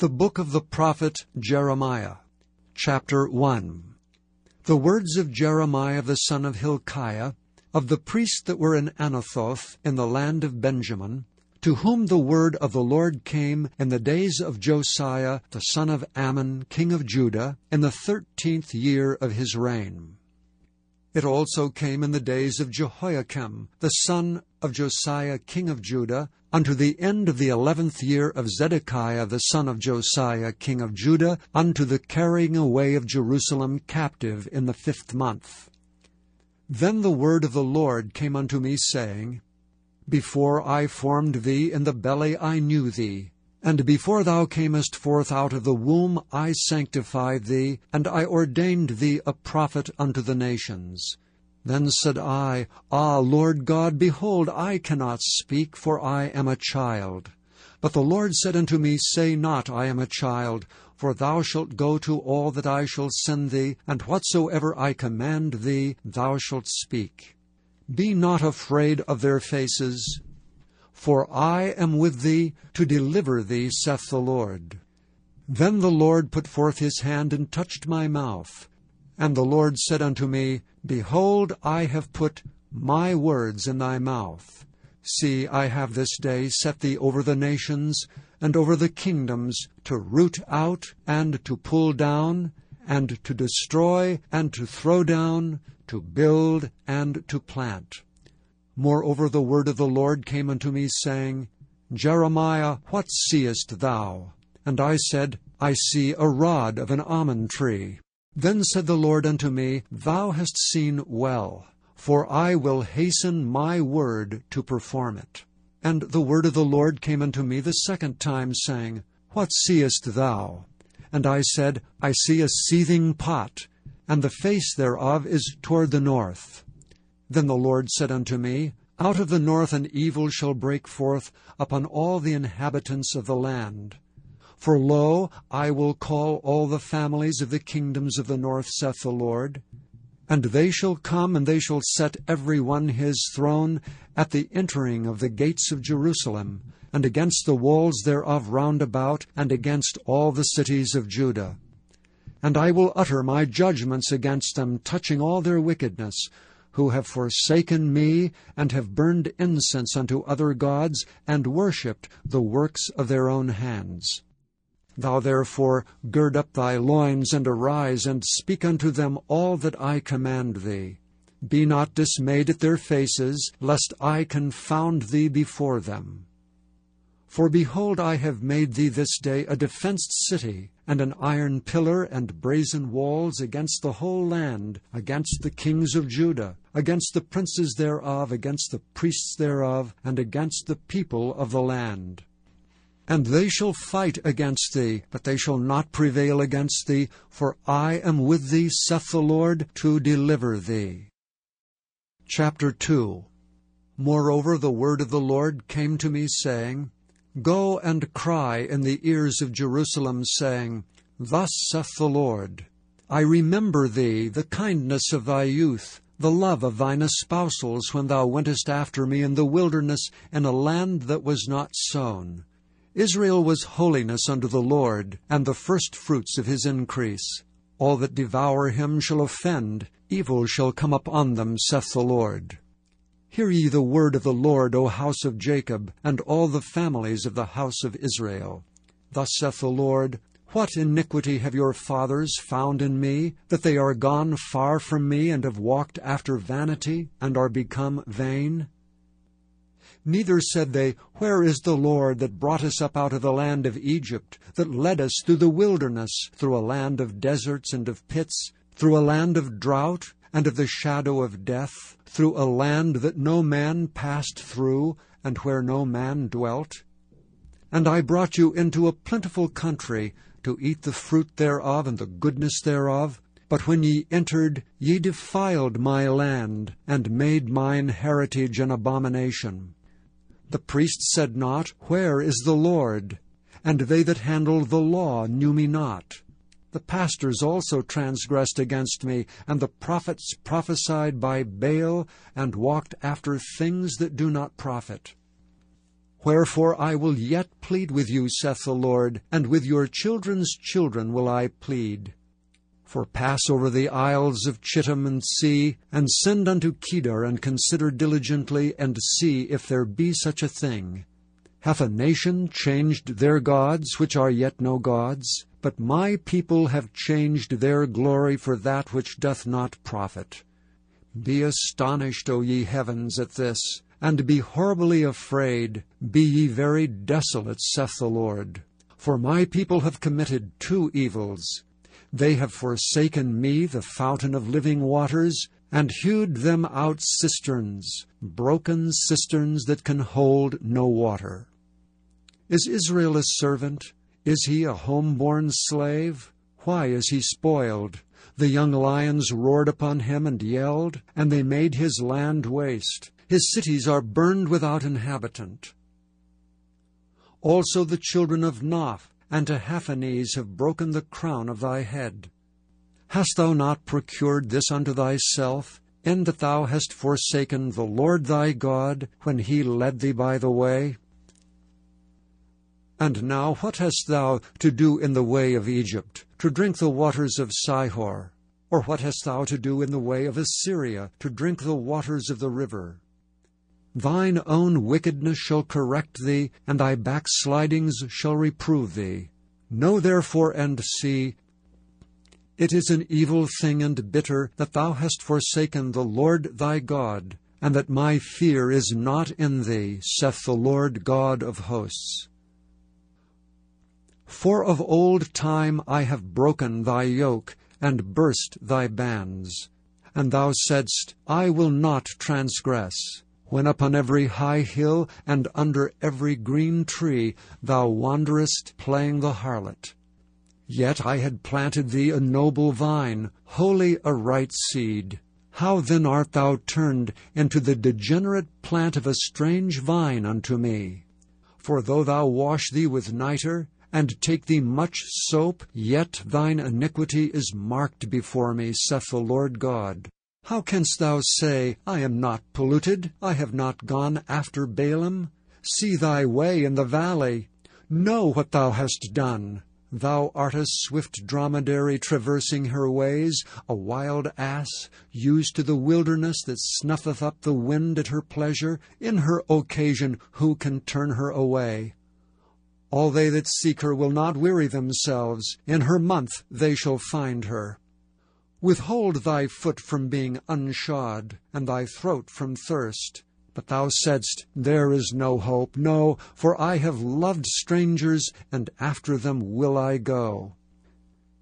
The book of the prophet Jeremiah, chapter 1. The words of Jeremiah the son of Hilkiah, of the priests that were in Anathoth in the land of Benjamin, to whom the word of the Lord came in the days of Josiah the son of Ammon, king of Judah, in the 13th year of his reign. It also came in the days of Jehoiakim, the son of Josiah, king of Judah, unto the end of the 11th year of Zedekiah, the son of Josiah, king of Judah, unto the carrying away of Jerusalem captive in the 5th month. Then the word of the Lord came unto me, saying, Before I formed thee in the belly I knew thee, and before thou camest forth out of the womb I sanctified thee, and I ordained thee a prophet unto the nations. Then said I, Ah, Lord God, behold, I cannot speak, for I am a child. But the Lord said unto me, Say not, I am a child, for thou shalt go to all that I shall send thee, and whatsoever I command thee, thou shalt speak. Be not afraid of their faces, for I am with thee to deliver thee, saith the Lord. Then the Lord put forth his hand and touched my mouth. And the Lord said unto me, Behold, I have put my words in thy mouth. See, I have this day set thee over the nations, and over the kingdoms, to root out, and to pull down, and to destroy, and to throw down, to build, and to plant. Moreover the word of the Lord came unto me, saying, Jeremiah, what seest thou? And I said, I see a rod of an almond tree. Then said the Lord unto me, Thou hast seen well, for I will hasten my word to perform it. And the word of the Lord came unto me the 2nd time, saying, What seest thou? And I said, I see a seething pot, and the face thereof is toward the north. Then the Lord said unto me, Out of the north an evil shall break forth upon all the inhabitants of the land. For lo, I will call all the families of the kingdoms of the north, saith the Lord. And they shall come, and they shall set every one his throne at the entering of the gates of Jerusalem, and against the walls thereof round about, and against all the cities of Judah. And I will utter my judgments against them, touching all their wickedness, who have forsaken me, and have burned incense unto other gods, and worshipped the works of their own hands. Thou therefore gird up thy loins, and arise, and speak unto them all that I command thee. Be not dismayed at their faces, lest I confound thee before them. For behold, I have made thee this day a defenced city, and an iron pillar and brazen walls against the whole land, against the kings of Judah, against the princes thereof, against the priests thereof, and against the people of the land. And they shall fight against thee, but they shall not prevail against thee, for I am with thee, saith the Lord, to deliver thee. Chapter 2. Moreover the word of the Lord came to me, saying, Go and cry in the ears of Jerusalem, saying, Thus saith the Lord, I remember thee, the kindness of thy youth, the love of thine espousals, when thou wentest after me in the wilderness, in a land that was not sown. Israel was holiness unto the Lord, and the firstfruits of his increase. All that devour him shall offend, evil shall come upon them, saith the Lord. Hear ye the word of the Lord, O house of Jacob, and all the families of the house of Israel. Thus saith the Lord, What iniquity have your fathers found in me, that they are gone far from me, and have walked after vanity, and are become vain? Neither said they, Where is the Lord that brought us up out of the land of Egypt, that led us through the wilderness, through a land of deserts and of pits, through a land of drought and of the shadow of death, through a land that no man passed through, and where no man dwelt? And I brought you into a plentiful country, to eat the fruit thereof and the goodness thereof. But when ye entered, ye defiled my land, and made mine heritage an abomination. The priests said not, Where is the Lord? And they that handled the law knew me not. The pastors also transgressed against me, and the prophets prophesied by Baal, and walked after things that do not profit. Wherefore I will yet plead with you, saith the Lord, and with your children's children will I plead. For pass over the isles of Chittim and see, and send unto Kedar, and consider diligently, and see if there be such a thing. Hath a nation changed their gods, which are yet no gods? But my people have changed their glory for that which doth not profit. Be astonished, O ye heavens, at this, and be horribly afraid. Be ye very desolate, saith the Lord. For my people have committed two evils. They have forsaken me, the fountain of living waters, and hewed them out cisterns, broken cisterns that can hold no water. Is Israel a servant? Is he a home-born slave? Why is he spoiled? The young lions roared upon him and yelled, and they made his land waste. His cities are burned without inhabitant. Also the children of Noph and Tahaphanes have broken the crown of thy head. Hast thou not procured this unto thyself, in that thou hast forsaken the Lord thy God, when he led thee by the way? And now what hast thou to do in the way of Egypt, to drink the waters of Sihor? Or what hast thou to do in the way of Assyria, to drink the waters of the river? Thine own wickedness shall correct thee, and thy backslidings shall reprove thee. Know therefore and see, it is an evil thing and bitter that thou hast forsaken the Lord thy God, and that my fear is not in thee, saith the Lord God of hosts. For of old time I have broken thy yoke, and burst thy bands. And thou saidst, I will not transgress. When upon every high hill and under every green tree thou wanderest playing the harlot. Yet I had planted thee a noble vine, wholly a right seed. How then art thou turned into the degenerate plant of a strange vine unto me? For though thou wash thee with nitre, and take thee much soap, yet thine iniquity is marked before me, saith the Lord God. How canst thou say, I am not polluted, I have not gone after Balaam? See thy way in the valley. Know what thou hast done. Thou art a swift dromedary traversing her ways, a wild ass, used to the wilderness that snuffeth up the wind at her pleasure. In her occasion who can turn her away? All they that seek her will not weary themselves. In her month they shall find her. Withhold thy foot from being unshod, and thy throat from thirst. But thou saidst, there is no hope. No, for I have loved strangers, and after them will I go.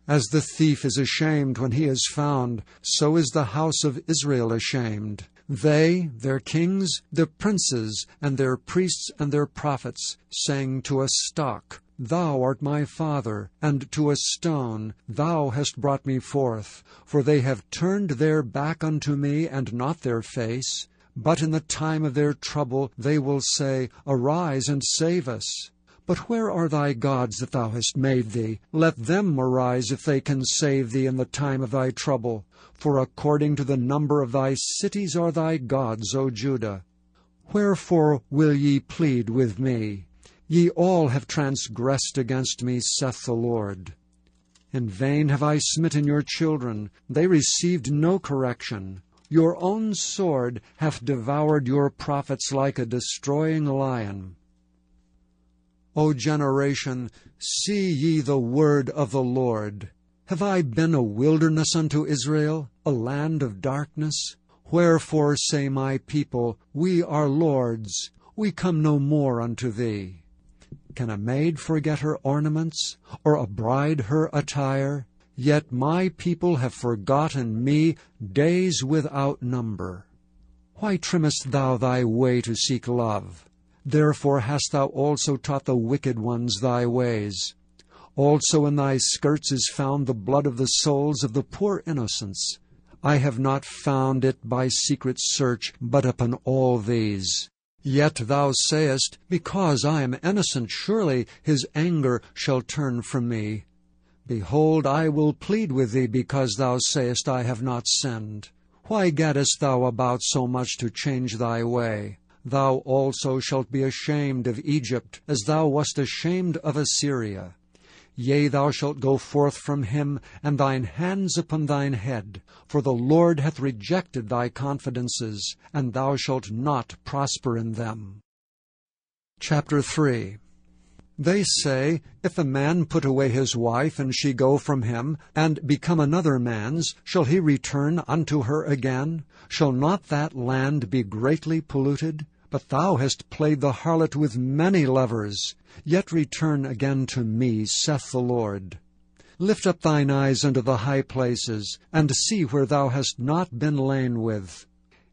As the thief is ashamed when he is found, so is the house of Israel ashamed. They, their kings, the princes, and their priests and their prophets, sang to a stock, Thou art my father, and to a stone, Thou hast brought me forth. For they have turned their back unto me, and not their face. But in the time of their trouble they will say, Arise and save us. But where are thy gods that thou hast made thee? Let them arise if they can save thee in the time of thy trouble. For according to the number of thy cities are thy gods, O Judah. Wherefore will ye plead with me? Ye all have transgressed against me, saith the Lord. In vain have I smitten your children. They received no correction. Your own sword hath devoured your prophets like a destroying lion. O generation, see ye the word of the Lord. Have I been a wilderness unto Israel, a land of darkness? Wherefore say my people, We are lords, we come no more unto thee. Can a maid forget her ornaments, or a bride her attire? Yet my people have forgotten me days without number. Why trimmest thou thy way to seek love? Therefore hast thou also taught the wicked ones thy ways. Also in thy skirts is found the blood of the souls of the poor innocents. I have not found it by secret search, but upon all these. Yet thou sayest, Because I am innocent, surely his anger shall turn from me. Behold, I will plead with thee, because thou sayest, I have not sinned. Why gaddest thou about so much to change thy way? thou also shalt be ashamed of Egypt, as thou wast ashamed of Assyria. Yea, thou shalt go forth from him, and thine hands upon thine head. For the Lord hath rejected thy confidences, and thou shalt not prosper in them. Chapter 3. They say, if a man put away his wife, and she go from him, and become another man's, shall he return unto her again? Shall not that land be greatly polluted? But thou hast played the harlot with many lovers. Yet return again to me, saith the Lord. Lift up thine eyes unto the high places, and see where thou hast not been lain with.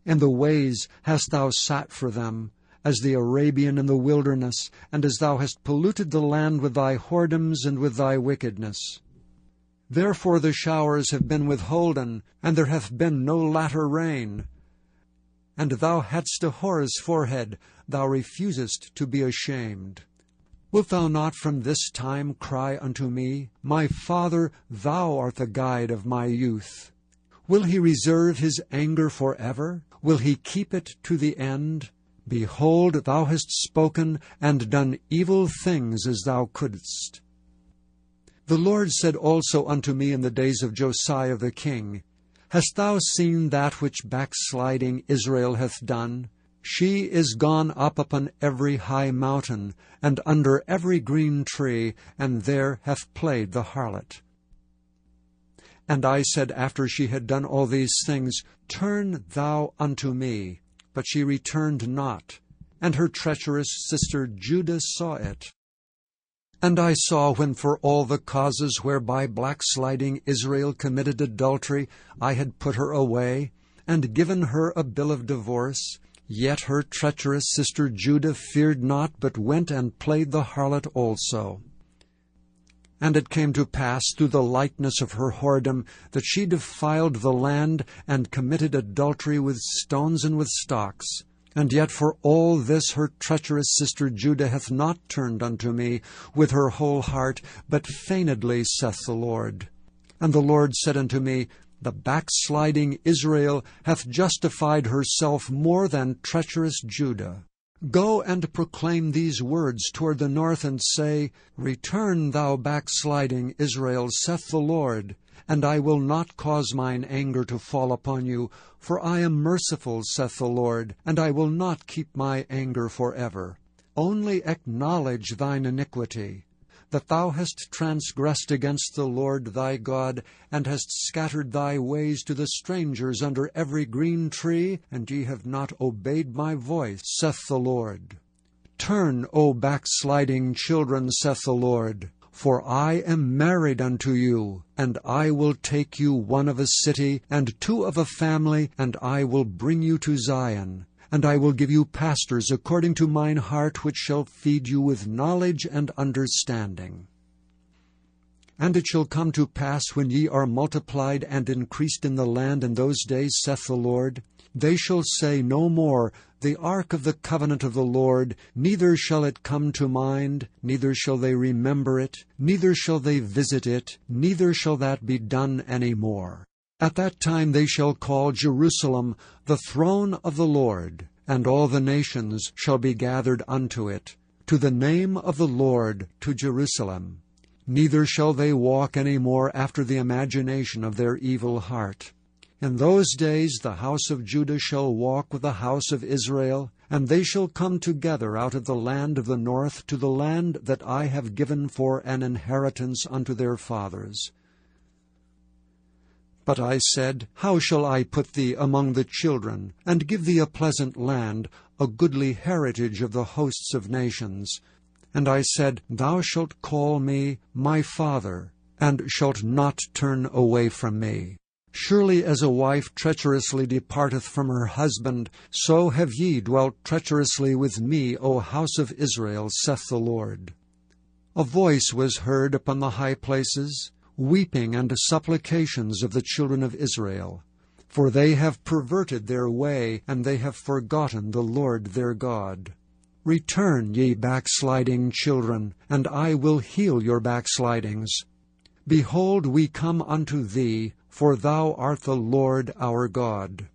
In the ways hast thou sat for them, as the Arabian in the wilderness, and as thou hast polluted the land with thy whoredoms and with thy wickedness. Therefore the showers have been withholden, and there hath been no latter rain. And thou hadst a whore's forehead, thou refusest to be ashamed. Wilt thou not from this time cry unto me, My Father, thou art the guide of my youth? Will he reserve his anger forever? Will he keep it to the end? Behold, thou hast spoken, and done evil things as thou couldst. The Lord said also unto me in the days of Josiah the king, Hast thou seen that which backsliding Israel hath done? She is gone up upon every high mountain, and under every green tree, and there hath played the harlot. And I said after she had done all these things, Turn thou unto me. But she returned not, and her treacherous sister Judah saw it. And I saw when for all the causes whereby backsliding Israel committed adultery, I had put her away, and given her a bill of divorce, yet her treacherous sister Judah feared not, but went and played the harlot also. And it came to pass through the likeness of her whoredom that she defiled the land, and committed adultery with stones and with stocks. And yet for all this her treacherous sister Judah hath not turned unto me with her whole heart, but feignedly, saith the Lord. And the Lord said unto me, The backsliding Israel hath justified herself more than treacherous Judah. Go and proclaim these words toward the north, and say, Return, thou backsliding Israel, saith the Lord, and I will not cause mine anger to fall upon you, for I am merciful, saith the Lord, and I will not keep my anger forever. Only acknowledge thine iniquity, that thou hast transgressed against the Lord thy God, and hast scattered thy ways to the strangers under every green tree, and ye have not obeyed my voice, saith the Lord. Turn, O backsliding children, saith the Lord, for I am married unto you, and I will take you one of a city, and two of a family, and I will bring you to Zion. And I will give you pastors according to mine heart, which shall feed you with knowledge and understanding. And it shall come to pass, when ye are multiplied and increased in the land in those days, saith the Lord, they shall say no more, The ark of the covenant of the Lord, neither shall it come to mind, neither shall they remember it, neither shall they visit it, neither shall that be done any more. At that time they shall call Jerusalem the throne of the Lord, and all the nations shall be gathered unto it, to the name of the Lord, to Jerusalem. Neither shall they walk any more after the imagination of their evil heart. In those days the house of Judah shall walk with the house of Israel, and they shall come together out of the land of the north to the land that I have given for an inheritance unto their fathers. But I said, How shall I put thee among the children, and give thee a pleasant land, a goodly heritage of the hosts of nations? And I said, Thou shalt call me my Father, and shalt not turn away from me. Surely as a wife treacherously departeth from her husband, so have ye dwelt treacherously with me, O house of Israel, saith the Lord. A voice was heard upon the high places, weeping and supplications of the children of Israel. For they have perverted their way, and they have forgotten the Lord their God. Return, ye backsliding children, and I will heal your backslidings. Behold, we come unto thee, for thou art the Lord our God.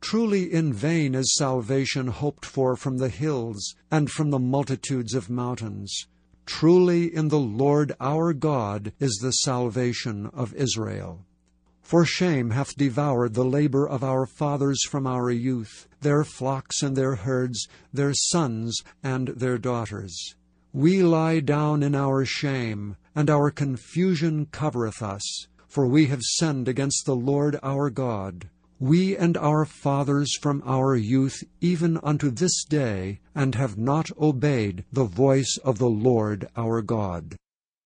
Truly in vain is salvation hoped for from the hills, and from the multitudes of mountains. Truly in the Lord our God is the salvation of Israel. For shame hath devoured the labor of our fathers from our youth, their flocks and their herds, their sons and their daughters. We lie down in our shame, and our confusion covereth us, for we have sinned against the Lord our God, we and our fathers from our youth even unto this day, and have not obeyed the voice of the Lord our God.